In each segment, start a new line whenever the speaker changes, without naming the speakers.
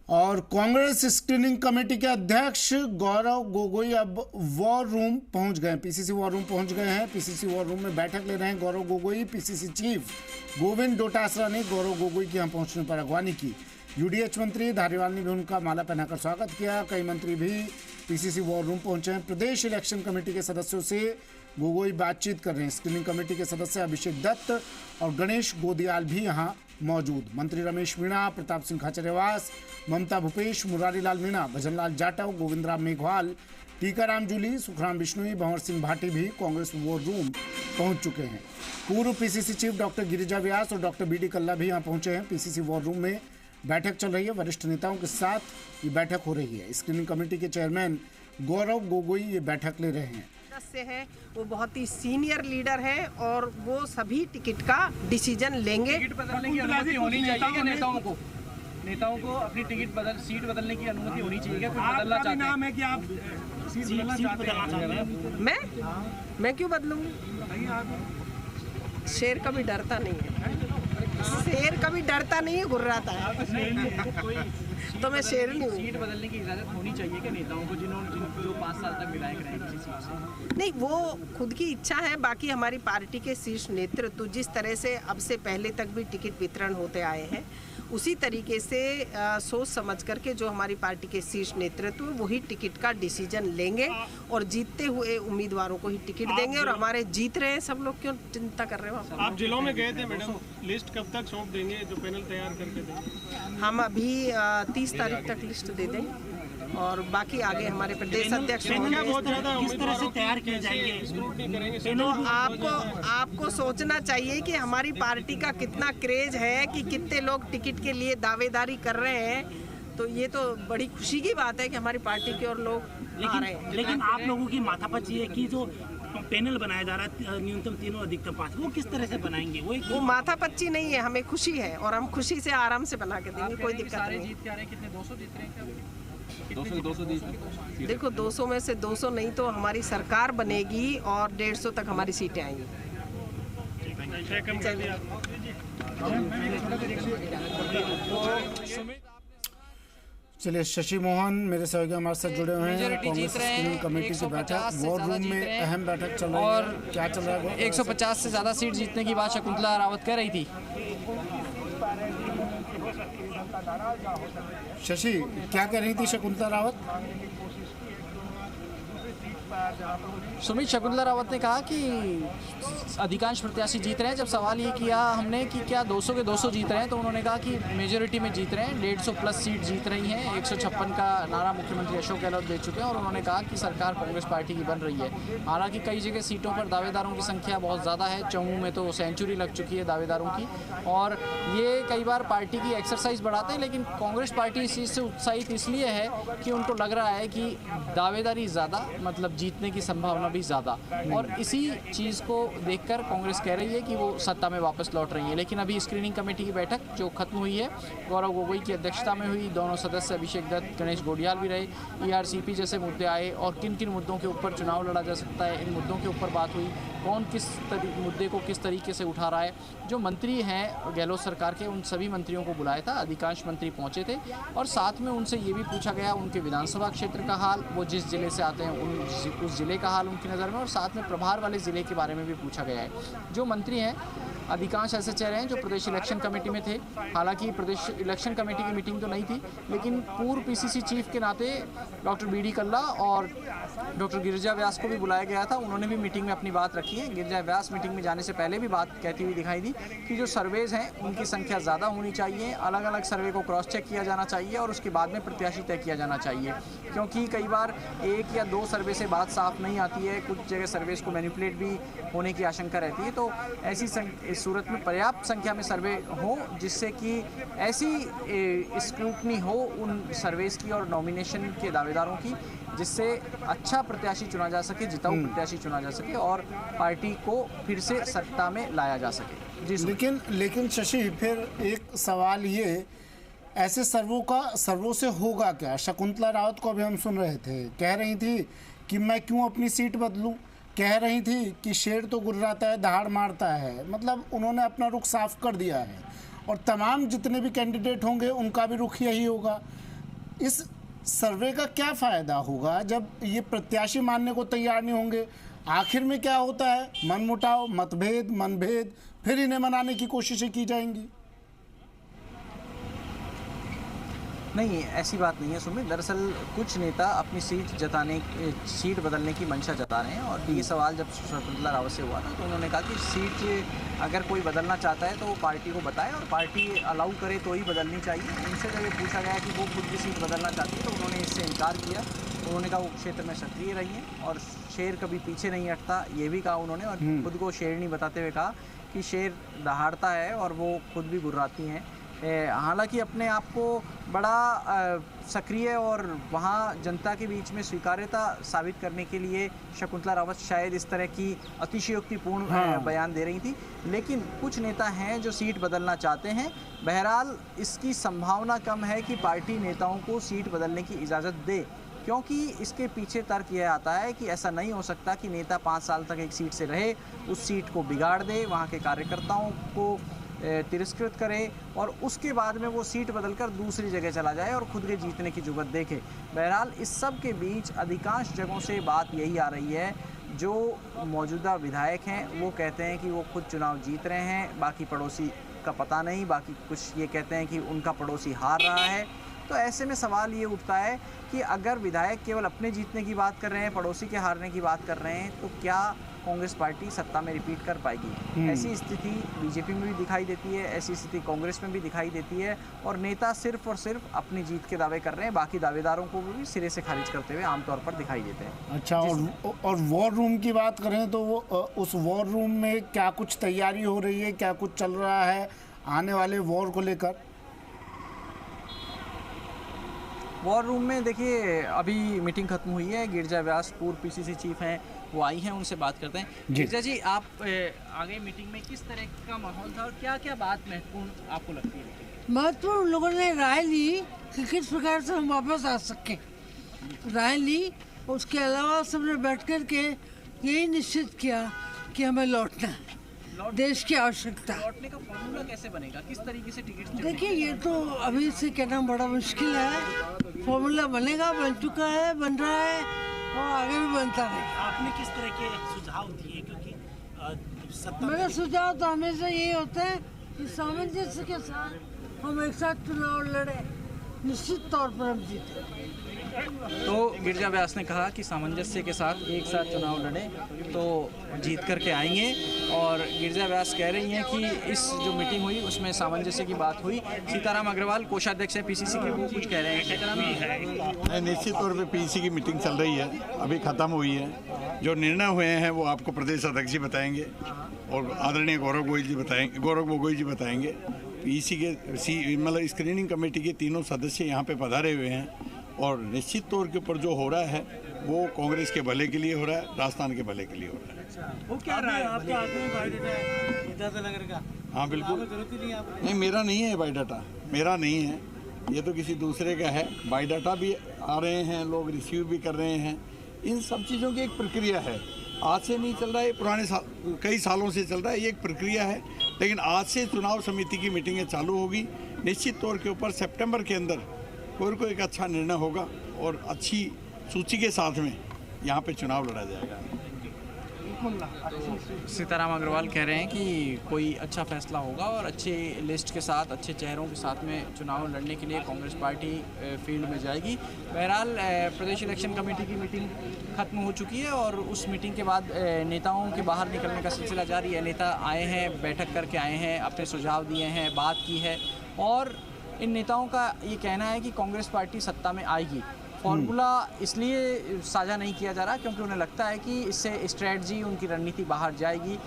और Congress screening committee के अध्यक्ष गौरव गोगोई अब वॉर रूम पहुंच गए, पीसीसी वॉर रूम पहुंच गए हैं। पीसीसी वॉर रूम में बैठक ले रहे हैं गौरव गोगोई। पीसीसी चीफ गोविंद डोटासरा ने गौरव गोगोई के यहाँ पहुंचने पर अगवानी की। यूडीएच मंत्री धारीवाल ने भी उनका माला पहनाकर स्वागत किया। कई मंत्री भी पीसीसी वॉर रूम पहुंचे हैं। प्रदेश इलेक्शन कमेटी के सदस्यों से गोगोई बातचीत कर रहे हैं। स्क्रीनिंग कमेटी के सदस्य अभिषेक दत्त और गणेश गोदियाल भी यहाँ मौजूद। मंत्री रमेश मीणा, प्रताप सिंह खाचरियावास, ममता भूपेश, मुरारी लाल मीणा, भजनलाल जाटव, गोविंद राम मेघवाल, टीकाराम जूली, सुखराम बिश्नोई, भंवर सिंह भाटी भी कांग्रेस वॉर रूम पहुंच चुके हैं। पूर्व PCC chief doctor Girija Vyas और डॉक्टर बीडी कल्ला भी यहाँ पहुंचे हैं। पीसीसी वॉर रूम में बैठक चल रही है। वरिष्ठ नेताओं के साथ ये बैठक हो रही है। स्क्रीनिंग कमेटी के चेयरमैन गौरव गोगोई ये बैठक ले रहे हैं।
सदस्य हैं, वो बहुत ही सीनियर लीडर हैं और वो सभी टिकट का डिसीजन लेंगे।
टिकट बदलने की अनुमति होनी चाहिए नेताओं को अपनी सीट बदलने की अनुमति होनी चाहिए क्या? कोई बदलना चाहते हैं? नाम है कि आप सीट बदलना चाहते हैं?
मैं क्यों बदलूंगी? शेर कभी डरता नहीं है, शेर कभी डरता नहीं है, घुर्राता है। तो मैं शेर नहीं हूँ।
सीट बदलने की इजाजत होनी चाहिए क्या नेताओं को जो 5 साल तक विधायक रहे किसी सीट से?
नहीं, वो खुद की इच्छा है। बाकी हमारी पार्टी के शीर्ष नेतृत्व जिस तरह से अब से पहले तक भी टिकट वितरण होते आए हैं, उसी तरीके से सोच समझ करके जो हमारी पार्टी के शीर्ष नेतृत्व वही टिकट का डिसीजन लेंगे और जीतते हुए उम्मीदवारों को ही टिकट देंगे। और हमारे जीत रहे हैं सब लोग, क्यों चिंता कर रहे हो?
आप जिलों में गए थे मैडम, लिस्ट कब तक सौंप देंगे जो पैनल तैयार करके देंगे?
हम अभी 30 तारीख तक लिस्ट दे देंगे और बाकी आगे हमारे प्रदेश अध्यक्ष
किस तरह से तैयार किए जाएंगे?
तो आपको सोचना चाहिए कि हमारी पार्टी का कितना क्रेज है, कि कितने लोग टिकट के लिए दावेदारी कर रहे हैं। तो ये तो बड़ी खुशी की बात है कि हमारी पार्टी के और लोग आ रहे हैं।
लेकिन आप लोगों की माथापच्ची है कि जो पैनल बनाया जा रहा है न्यूनतम 3 और अधिकतम 5, वो किस तरह से बनाएंगे?
वो माथापच्ची नहीं है, हमें खुशी है और हम खुशी से आराम से बना के देंगे, कोई दिक्कत नहीं।
जीत के आ रहे हैं, कितने 200 जीत रहे हैं?
200
देखो, 200 में से 200 नहीं तो हमारी सरकार बनेगी और 150 तक हमारी सीटें आएंगी।
चलिए, शशि मोहन मेरे सहयोगी हमारे साथ जुड़े हुए हैं। कांग्रेस स्क्रीनिंग कमेटी की बैठक, वॉर रूम में अहम बैठक चल रही है और क्या चल रहा है?
150 से ज़्यादा सीट जीतने की बात शकुंतला रावत कह रही थी।
शशि, क्या कह रही थी शकुंतला रावत?
सुमित, शकुंतला रावत ने कहा कि अधिकांश प्रत्याशी जीत रहे हैं। जब सवाल ये किया हमने कि क्या 200 के 200 जीत रहे हैं, तो उन्होंने कहा कि मेजोरिटी में जीत रहे हैं, 150 प्लस सीट जीत रही हैं। 156 का नारा मुख्यमंत्री अशोक गहलोत दे चुके हैं और उन्होंने कहा कि सरकार कांग्रेस पार्टी की बन रही है। हालांकि कई जगह सीटों पर दावेदारों की संख्या बहुत ज़्यादा है। चौमू में तो सेंचुरी लग चुकी है दावेदारों की और ये कई बार पार्टी की एक्सरसाइज बढ़ाते हैं। लेकिन कांग्रेस पार्टी इस चीज़ से उत्साहित इसलिए है कि उनको लग रहा है कि दावेदारी ज़्यादा, मतलब जीतने की संभावना भी ज़्यादा, और इसी चीज़ को देखकर कांग्रेस कह रही है कि वो सत्ता में वापस लौट रही है। लेकिन अभी स्क्रीनिंग कमेटी की बैठक जो खत्म हुई है, गौरव गोगोई की अध्यक्षता में हुई। दोनों सदस्य अभिषेक दत्त, गणेश गोदियाल भी रहे। ईआरसीपी जैसे मुद्दे आए और किन किन मुद्दों के ऊपर चुनाव लड़ा जा सकता है, इन मुद्दों के ऊपर बात हुई। कौन किस मुद्दे को किस तरीके से उठा रहा है। जो मंत्री हैं गहलोत सरकार के, उन सभी मंत्रियों को बुलाया था। अधिकांश मंत्री पहुंचे थे और साथ में उनसे ये भी पूछा गया उनके विधानसभा क्षेत्र का हाल, वो जिस जिले से आते हैं उस जिले का हाल उनकी नज़र में, और साथ में प्रभार वाले ज़िले के बारे में भी पूछा गया है। जो मंत्री हैं अधिकांश ऐसे चेहरे हैं जो प्रदेश इलेक्शन कमेटी में थे। हालांकि प्रदेश इलेक्शन कमेटी की मीटिंग तो नहीं थी, लेकिन पूर्व पीसीसी चीफ के नाते डॉक्टर बीडी कल्ला और डॉक्टर गिरिजा व्यास को भी बुलाया गया था। उन्होंने भी मीटिंग में अपनी बात रखी है। गिरिजा व्यास मीटिंग में जाने से पहले भी बात कहती हुई दिखाई दी कि जो सर्वेज़ हैं उनकी संख्या ज़्यादा होनी चाहिए, अलग अलग सर्वे को क्रॉस चेक किया जाना चाहिए और उसके बाद में प्रत्याशी तय किया जाना चाहिए। क्योंकि कई बार 1 या 2 सर्वे से बात साफ नहीं आती है, कुछ जगह सर्वेज़ को मैनिपुलेट भी होने की आशंका रहती है। तो ऐसी इस सूरत में पर्याप्त संख्या में सर्वे हो जिससे कि ऐसी स्क्रूटनी हो उन सर्वेस की और नॉमिनेशन के दावेदारों की, जिससे अच्छा प्रत्याशी चुना जा सके, जिताऊ प्रत्याशी चुना जा सके और पार्टी को फिर से सत्ता में लाया जा सके।
जी, लेकिन शशि, फिर एक सवाल ये, ऐसे सर्वों से होगा क्या? शकुंतला रावत को अभी हम सुन रहे थे, कह रही थी कि मैं क्यों अपनी सीट बदलूं, कह रही थी कि शेर तो गुर्राता है, दहाड़ मारता है। मतलब उन्होंने अपना रुख साफ कर दिया है और तमाम जितने भी कैंडिडेट होंगे उनका भी रुख यही होगा। इस सर्वे का क्या फायदा होगा जब ये प्रत्याशी मानने को तैयार नहीं होंगे? आखिर में क्या होता है? मनमुटाव, मतभेद, मनभेद, फिर इन्हें मनाने की कोशिशें की जाएंगी।
नहीं, ऐसी बात नहीं है सुमित। दरअसल कुछ नेता अपनी सीट बदलने की मंशा जता रहे हैं। और ये सवाल जब शकुंतला रावत से हुआ था तो उन्होंने कहा कि सीट अगर कोई बदलना चाहता है तो वो पार्टी को बताए और पार्टी अलाउ करे तो ही बदलनी चाहिए। उनसे जब ये पूछा गया कि वो खुद भी सीट बदलना चाहती है तो उन्होंने इससे इनकार किया। उन्होंने कहा वो क्षेत्र में सक्रिय रही हैं और शेर कभी पीछे नहीं हटता, ये भी कहा उन्होंने। और खुद को शेरनी बताते हुए कहा कि शेर दहाड़ता है और वो खुद भी गुर्राती हैं। हालांकि अपने आप को बड़ा सक्रिय और वहाँ जनता के बीच में स्वीकार्यता साबित करने के लिए शकुंतला रावत शायद इस तरह की अतिशयोक्तिपूर्ण बयान दे रही थी। लेकिन कुछ नेता हैं जो सीट बदलना चाहते हैं। बहरहाल इसकी संभावना कम है कि पार्टी नेताओं को सीट बदलने की इजाज़त दे, क्योंकि इसके पीछे तर्क यह आता है कि ऐसा नहीं हो सकता कि नेता 5 साल तक एक सीट से रहे, उस सीट को बिगाड़ दे, वहाँ के कार्यकर्ताओं को तिरस्कृत करे और उसके बाद में वो सीट बदलकर दूसरी जगह चला जाए और खुद के जीतने की जुगत देखे। बहरहाल इस सब के बीच अधिकांश जगहों से बात यही आ रही है, जो मौजूदा विधायक हैं वो कहते हैं कि वो खुद चुनाव जीत रहे हैं, बाकी पड़ोसी का पता नहीं, बाकी कुछ ये कहते हैं कि उनका पड़ोसी हार रहा है। तो ऐसे में सवाल ये उठता है कि अगर विधायक केवल अपने जीतने की बात कर रहे हैं, पड़ोसी के हारने की बात कर रहे हैं, तो क्या कांग्रेस पार्टी सत्ता में रिपीट कर पाएगी? ऐसी स्थिति बीजेपी में भी दिखाई देती है, ऐसी स्थिति कांग्रेस में भी दिखाई देती है। और नेता सिर्फ और सिर्फ अपनी जीत के दावे कर रहे हैं, बाकी दावेदारों को भी सिरे से खारिज करते हुए आमतौर पर दिखाई देते हैं।
अच्छा, और वॉर रूम की बात करें तो वो उस वॉर रूम में क्या कुछ तैयारी हो रही है, क्या कुछ चल रहा है आने वाले वॉर को लेकर?
वॉर रूम में देखिए अभी मीटिंग खत्म हुई है। गिरिजा व्यास पूर्व पीसीसी चीफ हैं, वो आई हैं, उनसे बात करते हैं। गिरिजा जी, आप आगे मीटिंग में किस तरह का माहौल था और क्या क्या बात महत्वपूर्ण आपको लगती है?
महत्वपूर्ण लोगों ने राय ली कि किस प्रकार से हम वापस आ सकें, राय ली। उसके अलावा सबने बैठ कर के यही निश्चित किया कि हमें लौटना है, देश की आवश्यकता।
लौटने का फॉर्मूला कैसे बनेगा, किस तरीके से टिकट?
देखिए, ये तो अभी से कहना बड़ा मुश्किल है। फॉर्मूला बनेगा, बन चुका है, बन रहा है और आगे भी बनता रहेगा।
आपने किस तरह के सुझाव दिए? क्योंकि
मेरा सुझाव तो हमेशा यही होता है कि सामंजस्य के साथ हम एक साथ चुनाव लड़े, निश्चित तौर पर हम जीते।
तो गिरिजा व्यास ने कहा कि सामंजस्य के साथ एक साथ चुनाव लड़ें तो जीत करके आएंगे। और गिरिजा व्यास कह रही हैं कि इस जो मीटिंग हुई उसमें सामंजस्य की बात हुई। सीताराम अग्रवाल कोषाध्यक्ष हैं पीसीसी के, वो कुछ कह रहे हैं।
निश्चित तौर पे पीसीसी की मीटिंग चल रही है, अभी ख़त्म हुई है। जो निर्णय हुए हैं वो आपको प्रदेश अध्यक्ष जी बताएंगे और आदरणीय गौरव गोगोई जी बताएंगे। पीसी के मतलब स्क्रीनिंग कमेटी के तीनों सदस्य यहाँ पे पधारे हुए हैं और निश्चित तौर के ऊपर जो हो रहा है वो कांग्रेस के भले के लिए हो रहा है, राजस्थान के भले के लिए हो रहा है।
वो क्या रहा है आपका नगर का?
हाँ बिल्कुल, नहीं मेरा नहीं है बायोडाटा, मेरा नहीं है, ये तो किसी दूसरे का है। बायोडाटा भी आ रहे हैं, लोग रिसीव भी कर रहे हैं। इन सब चीज़ों की एक प्रक्रिया है, आज से नहीं चल रहा है, पुराने कई सालों से चल रहा है, ये एक प्रक्रिया है। लेकिन आज से चुनाव समिति की मीटिंगें चालू होगी। निश्चित तौर के ऊपर सितंबर के अंदर कोई एक अच्छा निर्णय होगा और अच्छी सूची के साथ में यहाँ पे चुनाव लड़ा जाएगा।
सीताराम अग्रवाल कह रहे हैं कि कोई अच्छा फैसला होगा और अच्छे लिस्ट के साथ, अच्छे चेहरों के साथ में चुनाव लड़ने के लिए कांग्रेस पार्टी फील्ड में जाएगी। बहरहाल प्रदेश इलेक्शन कमेटी की मीटिंग खत्म हो चुकी है और उस मीटिंग के बाद नेताओं के बाहर निकलने का सिलसिला जारी है। नेता आए हैं, बैठक करके आए हैं, अपने सुझाव दिए हैं, बात की है और इन नेताओं का ये कहना है कि कांग्रेस पार्टी सत्ता में आएगी। फॉर्मूला इसलिए साझा नहीं किया जा रहा क्योंकि उन्हें लगता है कि इससे स्ट्रेटजी, उनकी रणनीति बाहर जाएगी।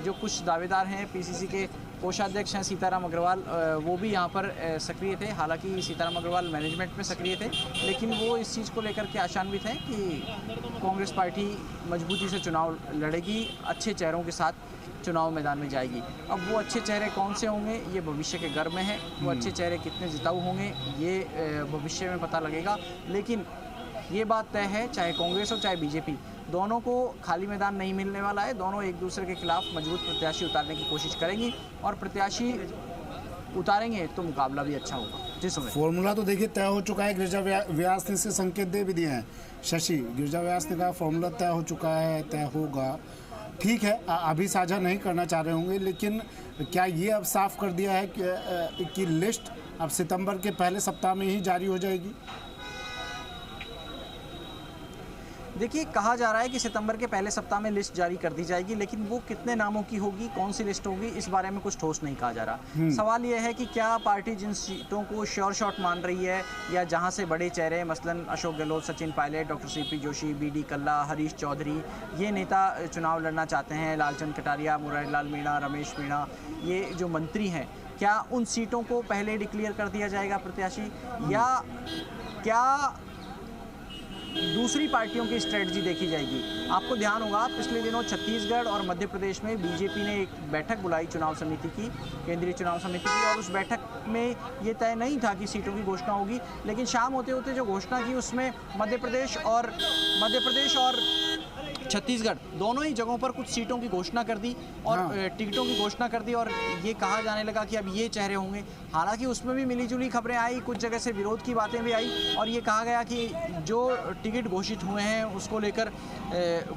जो कुछ दावेदार हैं, पीसीसी के कोषाध्यक्ष हैं सीताराम अग्रवाल, वो भी यहाँ पर सक्रिय थे। हालांकि सीताराम अग्रवाल मैनेजमेंट में सक्रिय थे, लेकिन वो इस चीज़ को लेकर के आशान्वित हैं कि कांग्रेस पार्टी मजबूती से चुनाव लड़ेगी, अच्छे चेहरों के साथ चुनाव मैदान में जाएगी। अब वो अच्छे चेहरे कौन से होंगे ये भविष्य के गर्भ में है। वो अच्छे चेहरे कितने जिताऊ होंगे ये भविष्य में पता लगेगा। लेकिन ये बात तय है, चाहे कांग्रेस हो चाहे बीजेपी, दोनों को खाली मैदान नहीं मिलने वाला है। दोनों एक दूसरे के खिलाफ मजबूत प्रत्याशी उतारने की कोशिश करेंगी और प्रत्याशी उतारेंगे तो मुकाबला भी अच्छा होगा। जी सुमित।
फॉर्मूला तो देखिए तय हो चुका है, गिरिजा व्यास ने इसके संकेत दे भी दिए हैं। शशि, गिरिजा व्यास ने कहा फॉर्मूला तय हो चुका है, तय होगा, ठीक है, अभी साझा नहीं करना चाह रहे होंगे, लेकिन क्या ये अब साफ कर दिया है कि लिस्ट अब सितंबर के पहले सप्ताह में ही जारी हो जाएगी?
देखिए, कहा जा रहा है कि सितंबर के पहले सप्ताह में लिस्ट जारी कर दी जाएगी, लेकिन वो कितने नामों की होगी, कौन सी लिस्ट होगी, इस बारे में कुछ ठोस नहीं कहा जा रहा। सवाल यह है कि क्या पार्टी जिन सीटों को श्योर शॉट मान रही है या जहां से बड़े चेहरे मसलन Ashok Gehlot, Sachin Pilot, doctor CP Joshi, BD Kalla, Harish Chaudhary, ये नेता चुनाव लड़ना चाहते हैं, लालचंद कटारिया, मुरारीलाल मीणा, रमेश मीणा, ये जो मंत्री हैं, क्या उन सीटों को पहले डिक्लेयर कर दिया जाएगा प्रत्याशी, या क्या दूसरी पार्टियों की स्ट्रेटजी देखी जाएगी? आपको ध्यान होगा, पिछले दिनों छत्तीसगढ़ और मध्य प्रदेश में बीजेपी ने एक बैठक बुलाई चुनाव समिति की, केंद्रीय चुनाव समिति की, और उस बैठक में ये तय नहीं था कि सीटों की घोषणा होगी, लेकिन शाम होते होते जो घोषणा की उसमें मध्य प्रदेश और छत्तीसगढ़ दोनों ही जगहों पर कुछ सीटों की घोषणा कर दी और टिकटों की घोषणा कर दी, और ये कहा जाने लगा कि अब ये चेहरे होंगे। हालांकि उसमें भी मिलीजुली खबरें आई, कुछ जगह से विरोध की बातें भी आई, और ये कहा गया कि जो टिकट घोषित हुए हैं उसको लेकर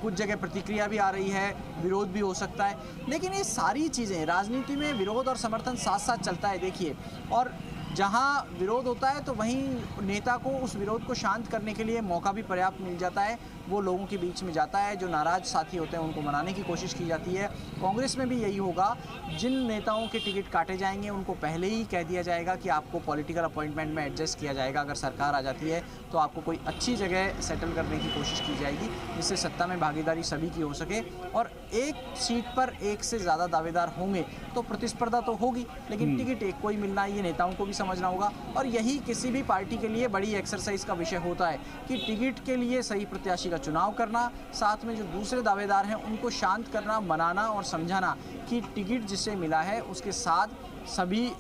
कुछ जगह प्रतिक्रिया भी आ रही है, विरोध भी हो सकता है। लेकिन ये सारी चीज़ें, राजनीति में विरोध और समर्थन साथ साथ चलता है, देखिए, और जहाँ विरोध होता है तो वहीं नेता को उस विरोध को शांत करने के लिए मौका भी पर्याप्त मिल जाता है, वो लोगों के बीच में जाता है, जो नाराज साथी होते हैं उनको मनाने की कोशिश की जाती है। कांग्रेस में भी यही होगा, जिन नेताओं के टिकट काटे जाएंगे उनको पहले ही कह दिया जाएगा कि आपको पॉलिटिकल अपॉइंटमेंट में एडजस्ट किया जाएगा, अगर सरकार आ जाती है तो आपको कोई अच्छी जगह सेटल करने की कोशिश की जाएगी जिससे सत्ता में भागीदारी सभी की हो सके। और एक सीट पर एक से ज़्यादा दावेदार होंगे तो प्रतिस्पर्धा तो होगी, लेकिन टिकट एक को ही मिलना ये नेताओं को भी समझना होगा, और यही किसी भी पार्टी के लिए बड़ी एक्सरसाइज का विषय होता है कि टिकट के लिए सही प्रत्याशी का चुनाव करना, साथ में जो दूसरे दावेदार हैं उनको शांत करना, मनाना और समझाना कि टिकट जिसे मिला है उसके साथ सभी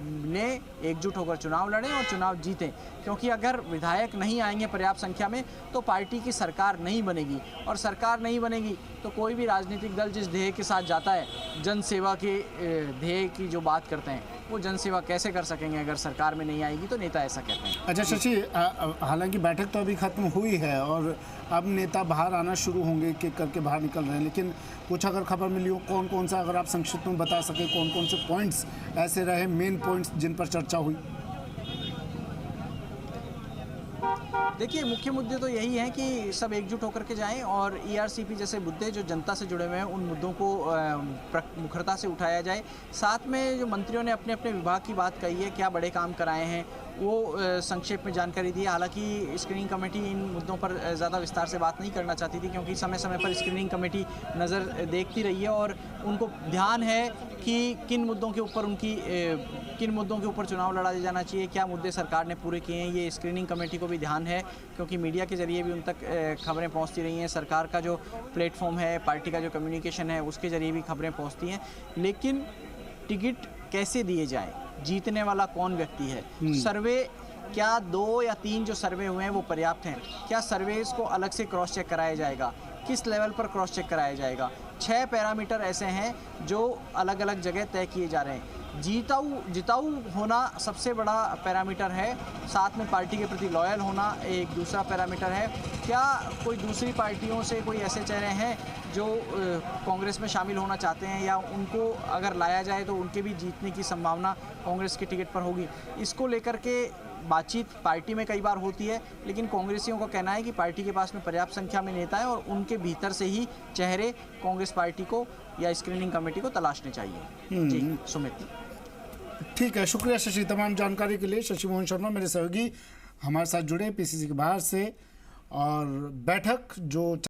ने एकजुट होकर चुनाव लड़ें और चुनाव जीतें, क्योंकि अगर विधायक नहीं आएंगे पर्याप्त संख्या में तो पार्टी की सरकार नहीं बनेगी, और सरकार नहीं बनेगी तो कोई भी राजनीतिक दल जिस ध्येय के साथ जाता है, जनसेवा के ध्येय की जो बात करते हैं, वो जनसेवा कैसे कर सकेंगे अगर सरकार में नहीं आएगी, तो नेता ऐसा कहते हैं।
अच्छा शशि, हालांकि बैठक तो अभी खत्म हुई है और अब नेता बाहर आना शुरू होंगे, एक एक करके बाहर निकल रहे हैं, लेकिन कुछ अगर खबर मिली हो, कौन कौन सा, अगर आप संक्षिप्त में बता सके, कौन कौन से पॉइंट्स ऐसे रहे, मेन पॉइंट्स जिन पर चर्चा हुई?
देखिए, मुख्य मुद्दे तो यही हैं कि सब एकजुट होकर के जाएं और ईआरसीपी जैसे मुद्दे जो जनता से जुड़े हुए हैं उन मुद्दों को मुखरता से उठाया जाए। साथ में जो मंत्रियों ने अपने अपने विभाग की बात कही है, क्या बड़े काम कराए हैं, वो संक्षेप में जानकारी दी है। हालांकि स्क्रीनिंग कमेटी इन मुद्दों पर ज़्यादा विस्तार से बात नहीं करना चाहती थी, क्योंकि समय समय पर स्क्रीनिंग कमेटी नज़र देखती रही है और उनको ध्यान है कि किन मुद्दों के ऊपर चुनाव लड़ा जाना चाहिए, क्या मुद्दे सरकार ने पूरे किए हैं, ये स्क्रीनिंग कमेटी को भी ध्यान है, क्योंकि मीडिया के ज़रिए भी उन तक खबरें पहुंचती रही हैं, सरकार का जो प्लेटफॉर्म है, पार्टी का जो कम्युनिकेशन है, उसके ज़रिए भी खबरें पहुंचती हैं। लेकिन टिकट कैसे दिए जाएं, जीतने वाला कौन व्यक्ति है, सर्वे क्या 2 या 3 जो सर्वे हुए हैं वो पर्याप्त हैं, क्या सर्वेस को अलग से क्रॉस चेक कराया जाएगा, किस लेवल पर क्रॉस चेक कराया जाएगा। 6 पैरामीटर ऐसे हैं जो अलग अलग जगह तय किए जा रहे हैं। जिताऊ होना सबसे बड़ा पैरामीटर है, साथ में पार्टी के प्रति लॉयल होना एक दूसरा पैरामीटर है। क्या कोई दूसरी पार्टियों से कोई ऐसे चेहरे हैं जो कांग्रेस में शामिल होना चाहते हैं, या उनको अगर लाया जाए तो उनके भी जीतने की संभावना कांग्रेस के टिकट पर होगी। इसको लेकर के बातचीत पार्टी में कई बार होती है, लेकिन कांग्रेसियों का कहना है कि पार्टी के पास में पर्याप्त संख्या में नेता है और उनके भीतर से ही चेहरे कांग्रेस पार्टी को या स्क्रीनिंग कमेटी को तलाशने चाहिए। जी सुमित,
ठीक है, शुक्रिया शशि तमाम जानकारी के लिए। शशि मोहन शर्मा मेरे सहयोगी हमारे साथ जुड़े पीसीसी के बाहर से, और बैठक जो